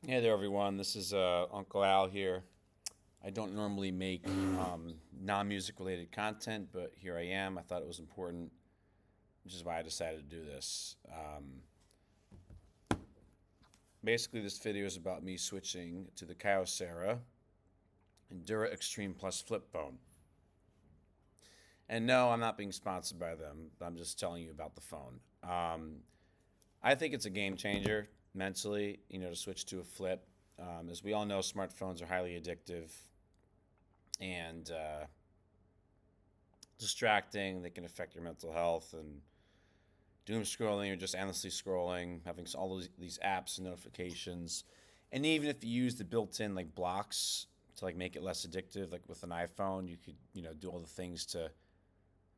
Hey there, everyone. This is Uncle Al here. I don't normally make non-music related content, but here I am. I thought it was important, which is why I decided to do this. Basically, this video is about me switching to the Kyocera Dura Xv Plus flip phone. And no, I'm not being sponsored by them. I'm just telling you about the phone. I think it's a game changer mentally, to switch to a flip. As we all know, smartphones are highly addictive and distracting. They can affect your mental health and doom scrolling or just endlessly scrolling, having all these apps and notifications. And even if you use the built-in like blocks to like make it less addictive, like with an iPhone, you could do all the things to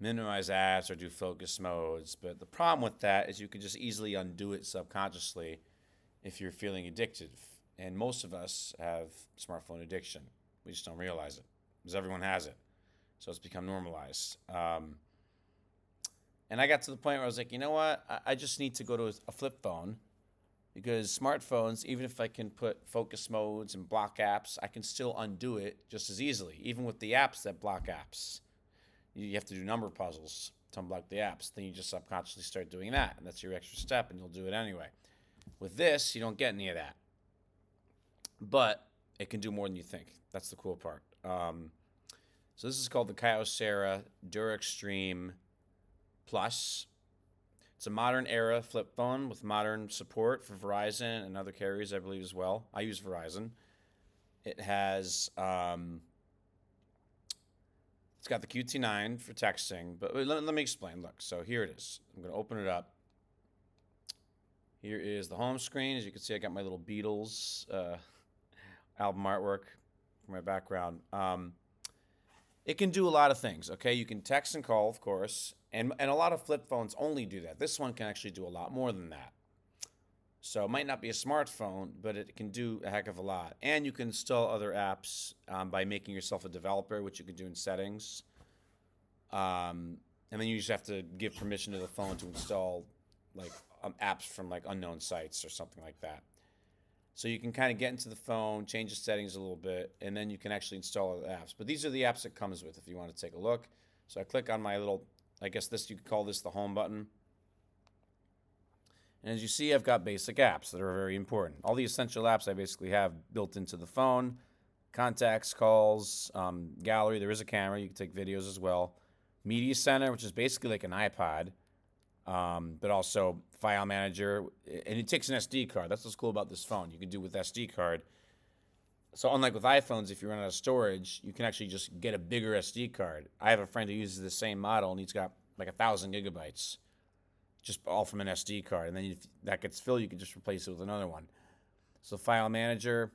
minimize apps or do focus modes. But the problem with that is you could just easily undo it subconsciously if you're feeling addicted. And most of us have smartphone addiction. We just don't realize it because everyone has it. So it's become normalized. And I got to the point where I was like, you know what? I just need to go to a flip phone because smartphones, even if I can put focus modes and block apps, I can still undo it just as easily, even with the apps that block apps. You have to do number puzzles to unblock the apps. Then you just subconsciously start doing that, and that's your extra step, and you'll do it anyway. With this, you don't get any of that, but it can do more than you think. That's the cool part. So this is called the Kyocera Dura Xv Plus. It's a modern era flip phone with modern support for Verizon and other carriers, I believe, as well. I use Verizon. It has it's got the QT9 for texting, but let me explain. Look, so here it is. I'm going to open it up. Here is the home screen. As you can see, I got my little Beatles album artwork for my background. It can do a lot of things, okay? You can text and call, of course, and a lot of flip phones only do that. This one can actually do a lot more than that. So it might not be a smartphone, but it can do a heck of a lot. And you can install other apps by making yourself a developer, which you can do in settings. And then you just have to give permission to the phone to install like apps from like unknown sites or something like that. So you can kind of get into the phone, change the settings a little bit, and then you can actually install other apps. But these are the apps it comes with if you want to take a look. So I click on my little, I guess this you could call this the home button. And as you see, I've got basic apps that are very important. All the essential apps I basically have built into the phone. Contacts, calls, gallery. There is a camera. You can take videos as well. Media Center, which is basically like an iPod, but also file manager. And it takes an SD card. That's what's cool about this phone. You can do with SD card. So unlike with iPhones, if you run out of storage, you can actually just get a bigger SD card. I have a friend who uses the same model, and he's got like 1,000 gigabytes just all from an SD card. And then if that gets filled, you can just replace it with another one. So file manager,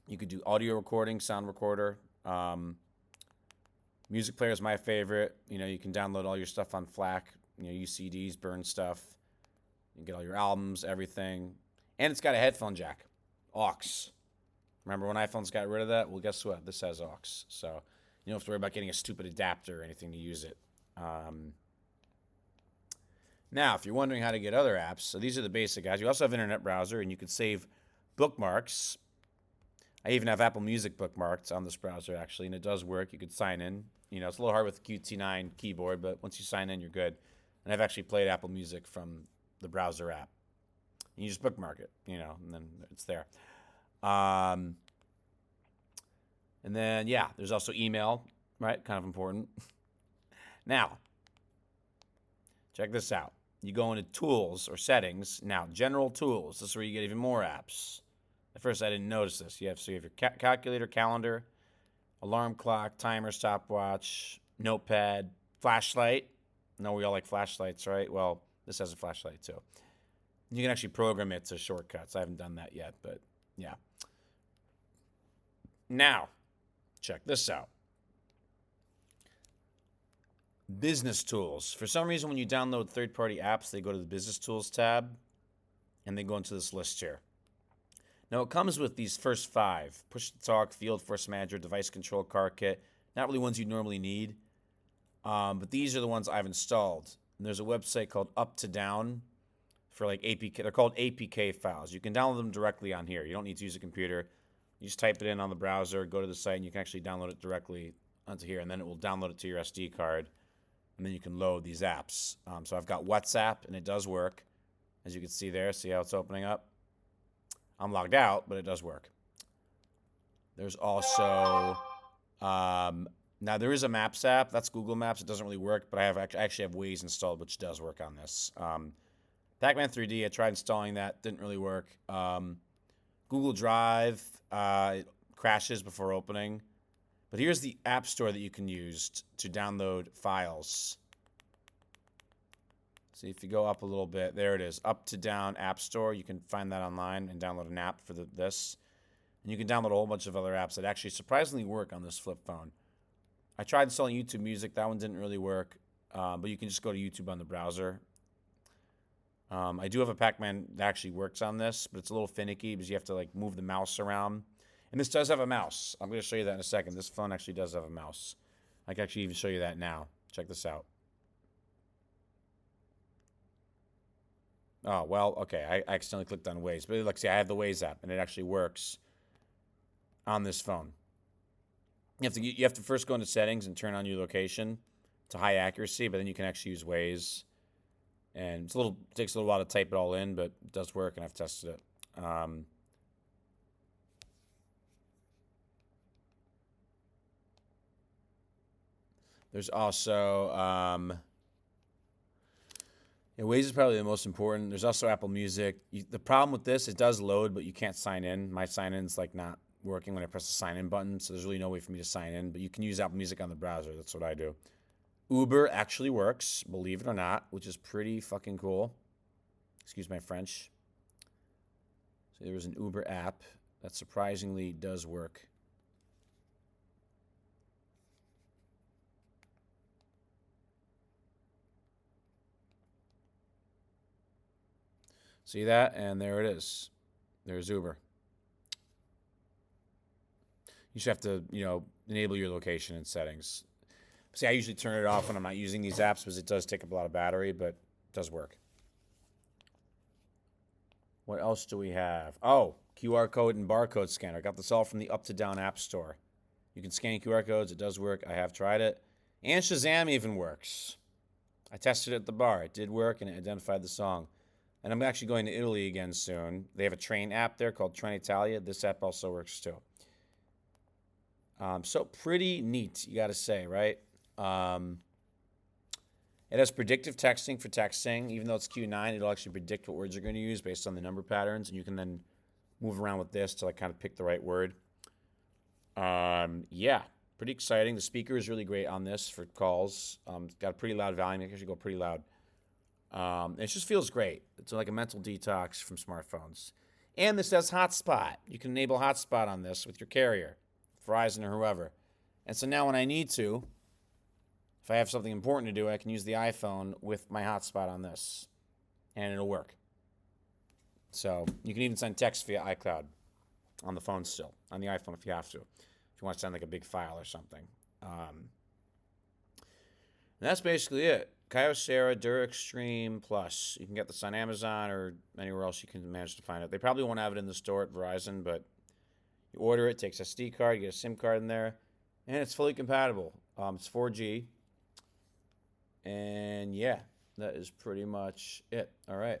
you could do audio recording, sound recorder. Music player is my favorite. You can download all your stuff on FLAC. Use CDs, burn stuff. You can get all your albums, everything. And it's got a headphone jack, aux. Remember when iPhones got rid of that? Well, guess what? This has aux. So you don't have to worry about getting a stupid adapter or anything to use it. Now, if you're wondering how to get other apps, so these are the basic guys. You also have internet browser, and you can save bookmarks. I even have Apple Music bookmarked on this browser, actually, and it does work. You could sign in. It's a little hard with the QT9 keyboard, but once you sign in, you're good. And I've actually played Apple Music from the browser app. You just bookmark it, and then it's there. And then, yeah, there's also email, right? Kind of important. Now, check this out. You go into tools or settings. Now, general tools. This is where you get even more apps. At first, I didn't notice this. You have your calculator, calendar, alarm clock, timer, stopwatch, notepad, flashlight. No, we all like flashlights, right? Well, this has a flashlight too. You can actually program it to shortcuts. I haven't done that yet, but yeah. Now, check this out. Business tools. For some reason, when you download third-party apps, they go to the business tools tab, and they go into this list here. Now, it comes with these first 5. Push-to-talk, Field Force Manager, Device Control Car Kit. Not really ones you normally need, but these are the ones I've installed. And there's a website called Up to Down for like APK. They're called APK files. You can download them directly on here. You don't need to use a computer. You just type it in on the browser, go to the site, and you can actually download it directly onto here, and then it will download it to your SD card, and then you can load these apps. So I've got WhatsApp, and it does work, as you can see there. See how it's opening up? I'm logged out, but it does work. There's also now there is a Maps app. That's Google Maps. It doesn't really work, but I actually have Waze installed, which does work on this. Pac-Man 3D, I tried installing that. Didn't really work. Google Drive it crashes before opening. But here's the app store that you can use to download files. See, if you go up a little bit, there it is. Up to down app store. You can find that online and download an app for this. And you can download a whole bunch of other apps that actually surprisingly work on this flip phone. I tried installing YouTube Music. That one didn't really work. But you can just go to YouTube on the browser. I do have a Pac-Man that actually works on this, but it's a little finicky because you have to like move the mouse around. And this does have a mouse. I'm going to show you that in a second. This phone actually does have a mouse. I can actually even show you that now. Check this out. Oh, well, okay. I accidentally clicked on Waze. But look, see, I have the Waze app, and it actually works on this phone. You have to first go into settings and turn on your location to high accuracy, but then you can actually use Waze. And it takes a little while to type it all in, but it does work, and I've tested it. There's also Waze is probably the most important. There's also Apple Music. The problem with this, it does load, but you can't sign in. My sign-in's like not working when I press the sign-in button, so there's really no way for me to sign in. But you can use Apple Music on the browser. That's what I do. Uber actually works, believe it or not, which is pretty fucking cool. Excuse my French. So there was an Uber app that surprisingly does work. See that? And there it is. There's Uber. You just have to, enable your location and settings. See, I usually turn it off when I'm not using these apps because it does take up a lot of battery, but it does work. What else do we have? Oh, QR code and barcode scanner. I got this all from the Up to Down app store. You can scan QR codes. It does work. I have tried it. And Shazam even works. I tested it at the bar. It did work, and it identified the song. And I'm actually going to Italy again soon. They have a train app there called Trenitalia. This app also works too. So pretty neat, you got to say, right? It has predictive texting for texting. Even though it's Q9, it'll actually predict what words you're going to use based on the number patterns, and you can then move around with this to like kind of pick the right word. Yeah, pretty exciting. The speaker is really great on this for calls. It's got a pretty loud volume. It can actually go pretty loud. It just feels great. It's like a mental detox from smartphones. And this has hotspot. You can enable hotspot on this with your carrier, Verizon or whoever. And so now when I need to, if I have something important to do, I can use the iPhone with my hotspot on this, and it'll work. So you can even send text via iCloud on the phone still, on the iPhone if you have to, if you want to send like a big file or something. And that's basically it. Kyocera Dura Xv-Extreme Plus. You can get this on Amazon or anywhere else you can manage to find it. They probably won't have it in the store at Verizon, but you order it, takes SD card, you get a SIM card in there, and it's fully compatible. It's 4G. And yeah, that is pretty much it. All right.